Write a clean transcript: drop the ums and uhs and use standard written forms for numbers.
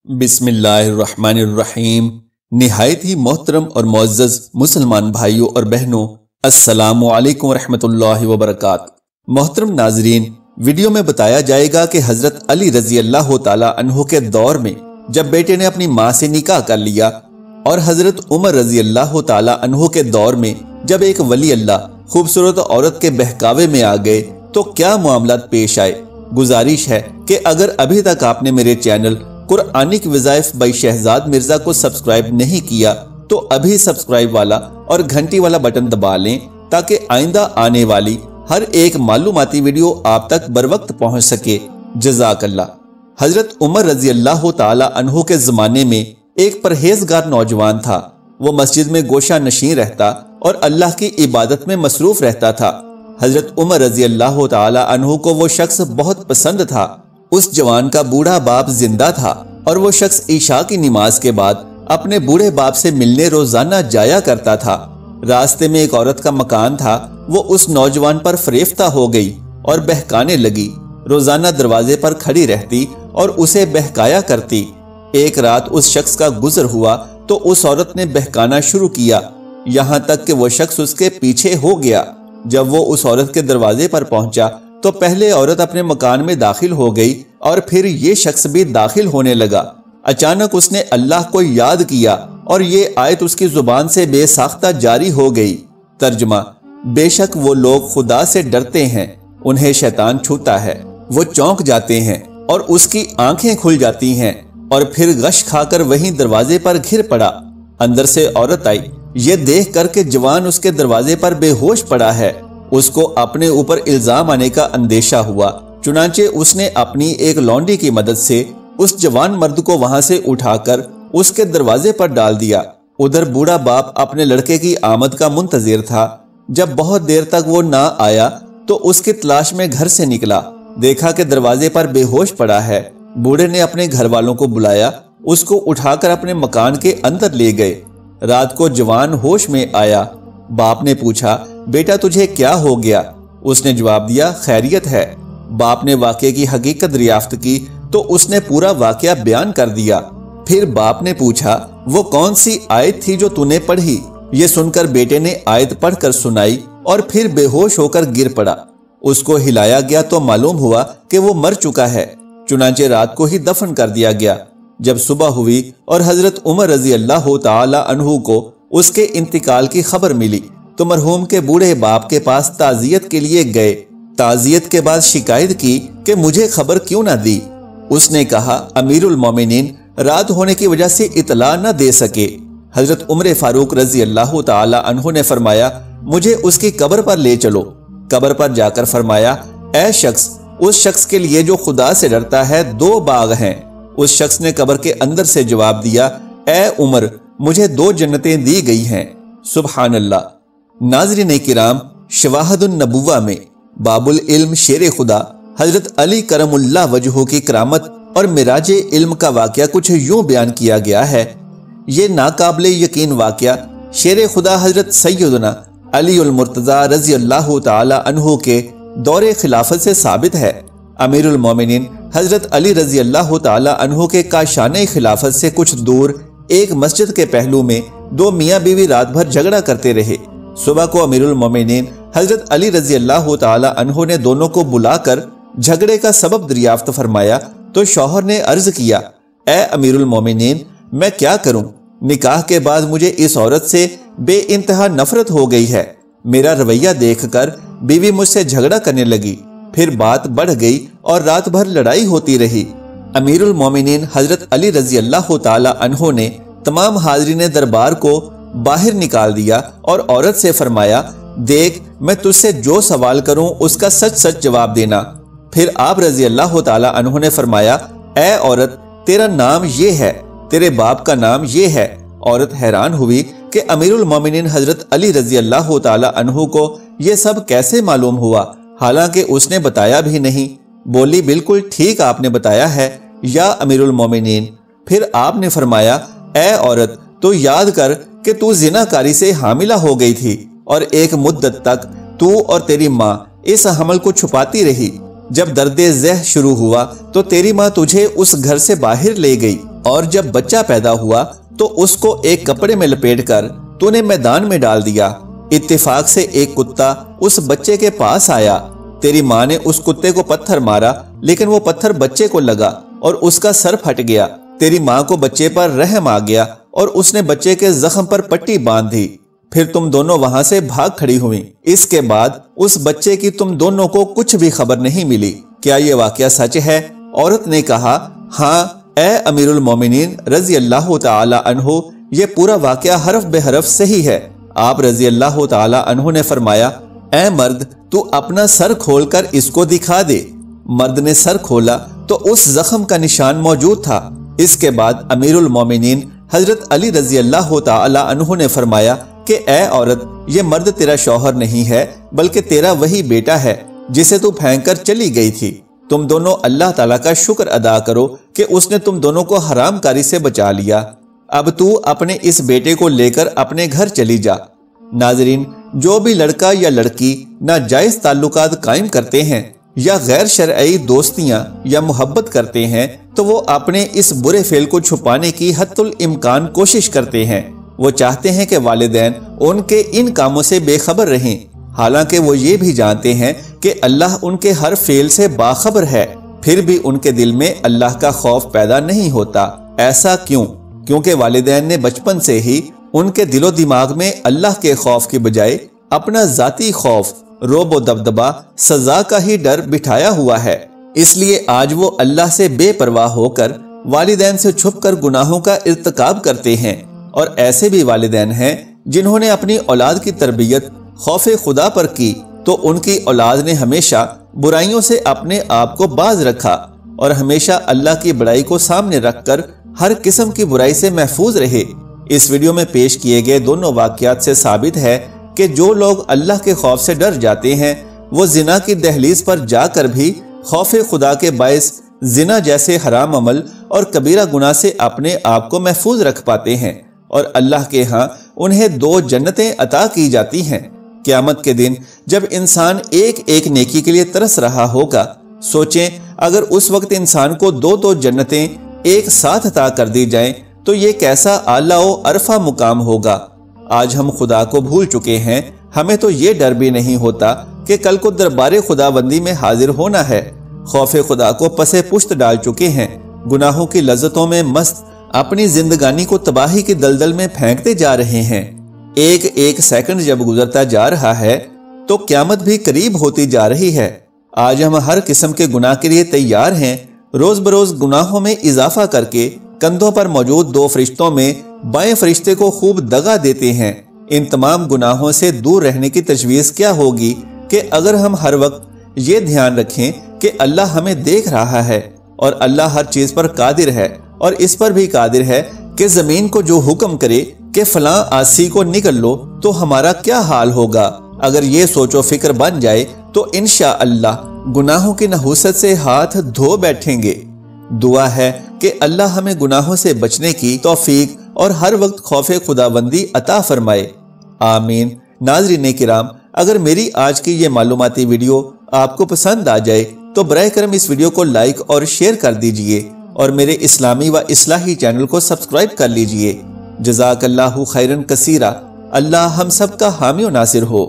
बिस्मिल्लाहिर्रहमानिर्रहीम। निहायत ही मोहतरम और मुअज़्ज़ज़ मुसलमान भाइयों और बहनों, अस्सलामु अलैकुम वरहमतुल्लाहि वबरकातुहू। मोहतरम नाजरीन, वीडियो में बताया जाएगा कि हजरत अली रजी अल्लाह ताला अन्हु के दौर में जब बेटे ने अपनी माँ से निकाह कर लिया और हजरत उमर रजी अल्लाह ताला अन्हु के दौर में जब एक वली अल्लाह खूबसूरत औरत के बहकावे में आ गए तो क्या मामलात पेश आए। गुजारिश है कि अगर अभी तक आपने मेरे चैनल कुरानिक वज़ाइफ बाई शहजाद मिर्जा को सब्सक्राइब नहीं किया तो अभी सब्सक्राइब वाला और घंटी वाला बटन दबा लें ताकि आइंदा आने वाली हर एक मालूमाती वीडियो आप तक बर वक्त पहुँच सके। जज़ाकल्लाह। हजरत उमर रजी अल्लाह ताला अन्हु के ज़माने में एक परहेजगार नौजवान था। वो मस्जिद में गोशा नशीं रहता और अल्लाह की इबादत में मसरूफ रहता था। हजरत उमर रजी अल्लाह ताला अन्हु को वो शख्स बहुत पसंद था। उस जवान का बूढ़ा बाप जिंदा था और वो शख्स ईशा की नमाज के बाद अपने बूढ़े बाप से मिलने रोजाना जाया करता था। रास्ते में एक औरत का मकान था। वो उस नौजवान पर फरेफ्ता हो गई और बहकाने लगी। रोजाना दरवाजे पर खड़ी रहती और उसे बहकाया करती। एक रात उस शख्स का गुजर हुआ तो उस औरत ने बहकाना शुरू किया, यहाँ तक कि वो शख्स उसके पीछे हो गया। जब वो उस औरत के दरवाजे पर पहुंचा तो पहले औरत अपने मकान में दाखिल हो गई और फिर ये शख्स भी दाखिल होने लगा। अचानक उसने अल्लाह को याद किया और ये आयत उसकी जुबान से बेसाख्ता जारी हो गई। तर्जुमा: बेशक वो लोग खुदा से डरते हैं, उन्हें शैतान छूता है, वो चौंक जाते हैं और उसकी आंखें खुल जाती हैं और फिर गश खाकर वहीं दरवाजे पर घिर पड़ा। अंदर से औरत आई। ये देख कर के जवान उसके दरवाजे पर बेहोश पड़ा है। उसको अपने ऊपर इल्जाम आने का अंदेशा हुआ। चुनांचे उसने अपनी एक लौंडी की मदद से उस जवान मर्द को वहां से उठाकर उसके दरवाजे पर डाल दिया। उधर बूढ़ा बाप अपने लड़के की आमद का मुंतजिर था। जब बहुत देर तक वो ना आया तो उसकी तलाश में घर से निकला। देखा कि दरवाजे पर बेहोश पड़ा है। बूढ़े ने अपने घर वालों को बुलाया, उसको उठाकर अपने मकान के अंदर ले गए। रात को जवान होश में आया। बाप ने पूछा, बेटा तुझे क्या हो गया? उसने जवाब दिया, खैरियत है। बाप ने वाक़े की हकीकत दरियाफ्त की तो उसने पूरा वाक़या बयान कर दिया। फिर बाप ने पूछा, वो कौन सी आयत थी जो तूने पढ़ी? ये सुनकर बेटे ने आयत पढ़कर सुनाई और फिर बेहोश होकर गिर पड़ा। उसको हिलाया गया तो मालूम हुआ कि वो मर चुका है। चुनांचे रात को ही दफन कर दिया गया। जब सुबह हुई और हजरत उमर रजी अल्लाह ताला अन्हु को उसके इंतकाल की खबर मिली तो मरहूम के बूढ़े बाप के पास ताज़ियत के लिए गए। ताज़ियत के बाद शिकायत की कि मुझे खबर क्यों ना दी। उसने कहा, अमीरुल मोमिनीन रात होने की वजह से इतला न दे सके। हजरत उमर फारूक रजी अल्लाह ताला अन्हु ने फरमाया, मुझे उसकी कब्र पर ले चलो। कब्र पर जाकर फरमाया, ऐ शख्स, उस शख्स के लिए जो खुदा से डरता है 2 बाग हैं। उस शख्स ने कब्र के अंदर से जवाब दिया, ऐ उमर, मुझे 2 जन्नतें दी गई हैं। सुभान अल्लाह। नाज़रीन किराम, शवाहदुन नबुव्वा में बाबुल इल्म शेर खुदा हजरत अली करमुल्लाह वजहू की करामत और मिराज इल्म का वाक़या कुछ यूं बयान किया गया है। ये नाकाबिले यकीन वाक़या शेर खुदा हजरत सैयदना अली उल मुर्तज़ा रज़ी अल्लाह ताला अन्हु के दौरे खिलाफत से साबित है। अमीरुल मोमिनीन हजरत अली रज़ी अल्लाह ताला अन्हु के काशाने खिलाफत से कुछ दूर एक मस्जिद के पहलू में 2 मियाँ बीवी रात भर झगड़ा करते रहे। सुबह को अमीरुल मोमिनीन हजरत अली रजी अल्लाह ताला अन्हु ने दोनों को बुलाकर झगड़े का सबब दरियाफ्त फरमाया तो शौहर ने अर्ज किया, ए अमीरुल मोमिनीन, मैं क्या करूं? निकाह के बाद मुझे इस औरत से बेइंतहा नफरत हो गई है। मेरा रवैया देखकर बीवी मुझसे झगड़ा करने लगी। फिर बात बढ़ गई और रात भर लड़ाई होती रही। अमीरुल मोमिनीन हजरत अली रजी अल्लाह ताला अन्हु ने तमाम हाज़रीन दरबार को बाहर निकाल दिया और औरत से फरमाया, देख, मैं तुझसे जो सवाल करूं उसका सच सच जवाब देना। फिर आप रजी अल्लाह ताला अन्हु ने फरमाया, ऐ औरत, तेरा नाम ये है, तेरे बाप का नाम ये है। औरत हैरान हुई कि अमीरुल मोमिनीन हजरत अली रजी अल्लाह ताला अन्हु को ये सब कैसे मालूम हुआ, हालांकि उसने बताया भी नहीं। बोली, बिल्कुल ठीक आपने बताया है या अमीरुल मोमिनीन। फिर आपने फरमाया, ऐ औरत, तो याद कर कि तू जिनाकारी से हामिला हो गई थी और एक मुद्दत तक तू और तेरी माँ इस हमल को छुपाती रही। जब दर्द ज़ह शुरू हुआ तो तेरी माँ तुझे उस घर से बाहर ले गई। और जब बच्चा पैदा हुआ तो उसको एक कपड़े में लपेट कर तूने मैदान में डाल दिया। इत्तेफाक से एक कुत्ता उस बच्चे के पास आया। तेरी माँ ने उस कुत्ते को पत्थर मारा, लेकिन वो पत्थर बच्चे को लगा और उसका सर फट गया। तेरी माँ को बच्चे पर रहम आ गया और उसने बच्चे के जख्म पर पट्टी बांध दी। फिर तुम दोनों वहां से भाग खड़ी हुई। इसके बाद उस बच्चे की तुम दोनों को कुछ भी खबर नहीं मिली। क्या ये वाकया सच है? औरत ने कहा, हाँ ए अमीरुल मोमिनीन रजी अल्लाह ताला अन्हु, ये पूरा वाकया हरफ बेहरफ सही है। आप रजी अल्लाह ताला अन्हु ने फरमाया, ए मर्द, तू अपना सर खोलकर इसको दिखा दे। मर्द ने सर खोला तो उस जख्म का निशान मौजूद था। इसके बाद अमीरुल मोमिनीन हजरत अली रजी अल्लाह ताला अन्हु ने फरमाया कि ए औरत, ये मर्द तेरा शौहर नहीं है बल्कि तेरा वही बेटा है जिसे तू फेंक कर चली गई थी। तुम दोनों अल्लाह ताला का शुक्र अदा करो कि उसने तुम दोनों को हरामकारी से बचा लिया। अब तू अपने इस बेटे को लेकर अपने घर चली जा। नाजरीन, जो भी लड़का या लड़की नाजायज ताल्लुकात कायम करते हैं या गैर शरई दोस्तियां या मोहब्बत करते हैं तो वो अपने इस बुरे फेल को छुपाने की हत्तुल इम्कान कोशिश करते हैं। वो चाहते हैं कि वालिदैन उनके इन कामों से बेखबर रहें, हालांकि वो ये भी जानते हैं कि अल्लाह उनके हर फेल से बाखबर है। फिर भी उनके दिल में अल्लाह का खौफ पैदा नहीं होता। ऐसा क्यों? क्योंकि वालिदैन ने बचपन से ही उनके दिलो दिमाग में अल्लाह के खौफ की बजाय अपना जाती खौफ, रोब व दबदबा, सजा का ही डर बिठाया हुआ है। इसलिए आज वो अल्लाह से बेपरवाह होकर वालिदैन से छुपकर गुनाहों का इर्तिकाब करते हैं। और ऐसे भी वालिदैन हैं जिन्होंने अपनी औलाद की तरबियत खौफे खुदा पर की तो उनकी औलाद ने हमेशा बुराइयों से अपने आप को बाज रखा और हमेशा अल्लाह की बड़ाई को सामने रखकर हर किस्म की बुराई से महफूज रहे। इस वीडियो में पेश किए गए दोनों वाकयात से साबित है कि जो लोग अल्लाह के खौफ से डर जाते हैं वो जिना की दहलीज पर जाकर भी खौफे खुदा के बायस जिना जैसे हराम अमल और कबीरा गुनाह से अपने आप को महफूज रख पाते हैं और अल्लाह के यहाँ उन्हें 2 जन्नतें अता की जाती हैं। क़यामत के दिन जब इंसान एक एक नेकी के लिए तरस रहा होगा, सोचें अगर उस वक्त इंसान को 2 जन्नतें एक साथ अता कर दी जाएं तो ये कैसा आला व अरफा मुकाम होगा। आज हम खुदा को भूल चुके हैं। हमें तो ये डर भी नहीं होता कि कल को दरबारे खुदाबंदी में हाजिर होना है। खौफे खुदा को पसे पुश्त डाल चुके हैं। गुनाहों की लज्जतों में मस्त अपनी जिंदगानी को तबाही की दलदल में फेंकते जा रहे हैं। एक एक सेकंड जब गुजरता जा रहा है तो क़यामत भी करीब होती जा रही है। आज हम हर किस्म के गुनाह के लिए तैयार हैं। रोज बरोज गुनाहों में इजाफा करके कंधों पर मौजूद 2 फरिश्तों में बाएं फरिश्ते को खूब दगा देते हैं। इन तमाम गुनाहों से दूर रहने की तजवीज़ क्या होगी कि अगर हम हर वक्त ये ध्यान रखें कि अल्लाह हमें देख रहा है और अल्लाह हर चीज पर कादिर है और इस पर भी कादिर है कि जमीन को जो हुक्म करे कि फलां आसी को निकल लो तो हमारा क्या हाल होगा। अगर ये सोचो फिक्र बन जाए तो इंशाअल्लाह गुनाहों की नहुसत से हाथ धो बैठेंगे। दुआ है कि अल्लाह हमें गुनाहों से बचने की तौफीक और हर वक्त खौफे खुदाबंदी अता फरमाए। आमीन। नाज़रीन किराम, अगर मेरी आज की ये मालूमाती वीडियो आपको पसंद आ जाए तो बराए करम इस वीडियो को लाइक और शेयर कर दीजिए और मेरे इस्लामी व इस्लाही चैनल को सब्सक्राइब कर लीजिए। जज़ाकल्लाहु खैरन कसीरा। अल्लाह हम सब का हामी और नासिर हो।